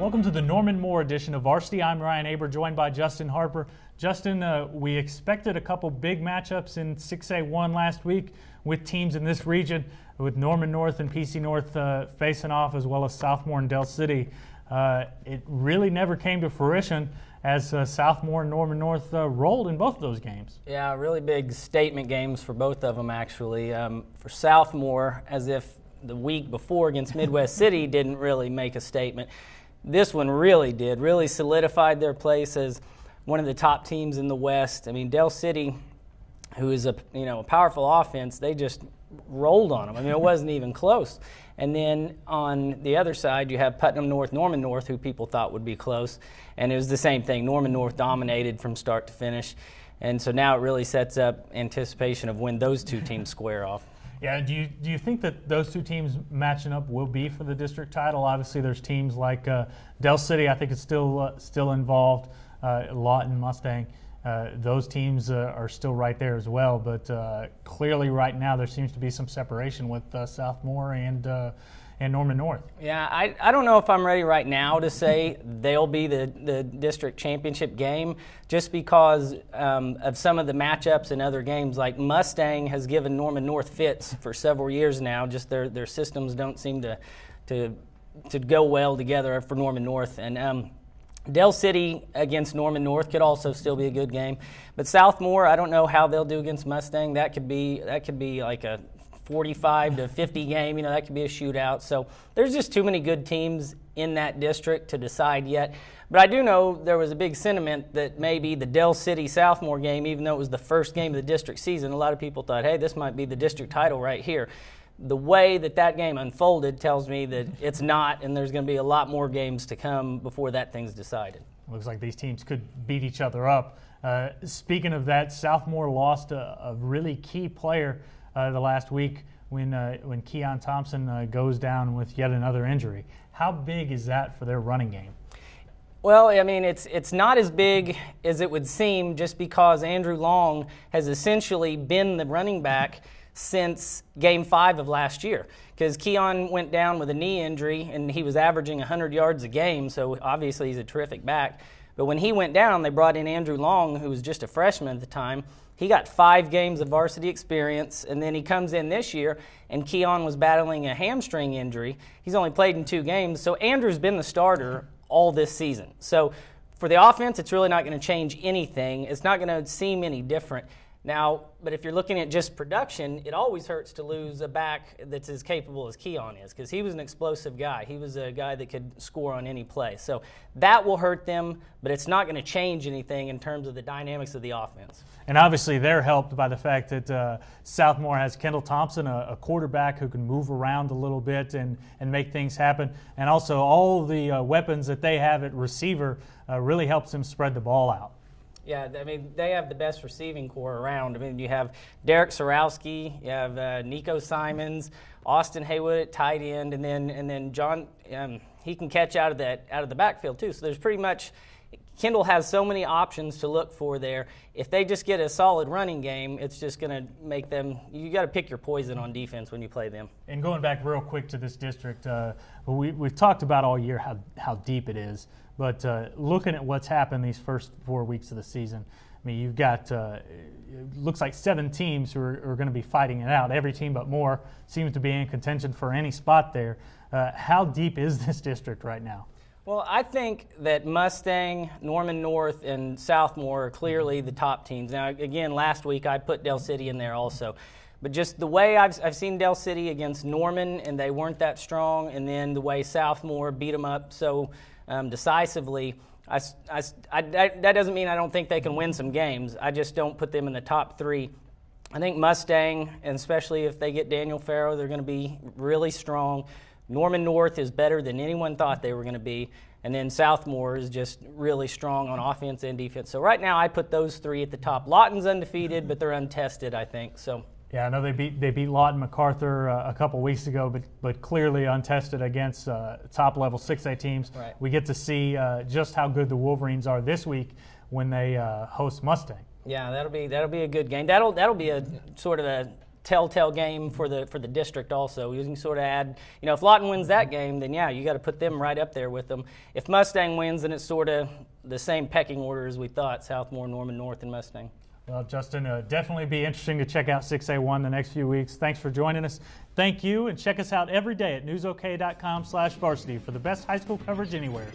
Welcome to the Norman Moore edition of Varsity. I'm Ryan Aber, joined by Justin Harper. Justin, we expected a couple big matchups in 6A1 last week with teams in this region, with Norman North and PC North facing off, as well as Southmore and Del City. It really never came to fruition as Southmore and Norman North rolled in both of those games. Yeah, really big statement games for both of them, actually. For Southmore, as if the week before against Midwest City didn't really make a statement. This one really did, really solidified their place as one of the top teams in the West. I mean, Del City, who is a powerful offense, they just rolled on them. I mean, it wasn't even close. And then on the other side, you have Putnam North, Norman North, who people thought would be close. And it was the same thing. Norman North dominated from start to finish. And so now it really sets up anticipation of when those two teams square off. Yeah, do you think that those two teams matching up will be for the district title? Obviously, there's teams like Del City, I think it's still involved, Lawton, Mustang. Those teams are still right there as well, but clearly right now there seems to be some separation with Southmore and Norman North. Yeah, I don't know if I'm ready right now to say they'll be the district championship game, just because of some of the matchups in other games. Like Mustang has given Norman North fits for several years now. Just their systems don't seem to go well together for Norman North. And Del City against Norman North could also still be a good game. But Southmore, I don't know how they'll do against Mustang. That could be like a 45 to 50 game, that could be a shootout. So there's just too many good teams in that district to decide yet. But I do know there was a big sentiment that maybe the Del City-Southmore game, even though it was the first game of the district season, a lot of people thought, hey, this might be the district title right here. The way that game unfolded tells me that it's not, and there's going to be a lot more games to come before that thing's decided. Looks like these teams could beat each other up. Speaking of that, Southmore lost a really key player the last week when Keon Thompson goes down with yet another injury. How big is that for their running game? Well, I mean, it's not as big as it would seem, just because Andrew Long has essentially been the running back since Game 5 of last year, because Keon went down with a knee injury and he was averaging 100 yards a game, so obviously he's a terrific back. But when he went down, they brought in Andrew Long, who was just a freshman at the time. He got 5 games of varsity experience, and then he comes in this year, and Keon was battling a hamstring injury. He's only played in 2 games, so Andrew's been the starter all this season. So for the offense, it's really not going to change anything. It's not going to seem any different. Now, but if you're looking at just production, it always hurts to lose a back that's as capable as Keon is, because he was an explosive guy. He was a guy that could score on any play. So that will hurt them, but it's not going to change anything in terms of the dynamics of the offense. And obviously they're helped by the fact that Southmore has Kendall Thompson, a quarterback who can move around a little bit and make things happen. And also all the weapons that they have at receiver really helps them spread the ball out. Yeah, I mean, they have the best receiving core around. I mean, you have Derek Sorowski, you have Nico Simons, Austin Haywood at tight end, and then John. He can catch out of the backfield too. So there's pretty much, Kendall has so many options to look for there. If they just get a solid running game, it's just going to make them. You got to pick your poison on defense when you play them. And going back real quick to this district, we've talked about all year how deep it is. But looking at what's happened these first 4 weeks of the season, I mean, you've got, it looks like 7 teams who are going to be fighting it out. Every team but Moore seems to be in contention for any spot there. How deep is this district right now? Well, I think that Mustang, Norman North, and Southmore are clearly the top teams. Now, again, last week I put Del City in there also. But just the way I've seen Del City against Norman, and they weren't that strong, and then the way Southmore beat them up so decisively, that doesn't mean I don't think they can win some games. I just don't put them in the top 3. I think Mustang, and especially if they get Daniel Farrow, they're going to be really strong. Norman North is better than anyone thought they were going to be. And then Southmore is just really strong on offense and defense. So right now I put those 3 at the top. Lawton's undefeated, but they're untested, I think. So. Yeah, I know they beat Lawton MacArthur a couple weeks ago, but clearly untested against top-level 6A teams. Right. We get to see just how good the Wolverines are this week when they host Mustang. Yeah, that'll be a good game. That'll be a sort of a telltale game for the district also. You can sort of add, if Lawton wins that game, then yeah, you got to put them right up there with them. If Mustang wins, then it's sort of the same pecking order as we thought: Southmore, Norman North, and Mustang. Well, Justin, definitely be interesting to check out 6A1 the next few weeks. Thanks for joining us. Thank you, and check us out every day at newsok.com/varsity for the best high school coverage anywhere.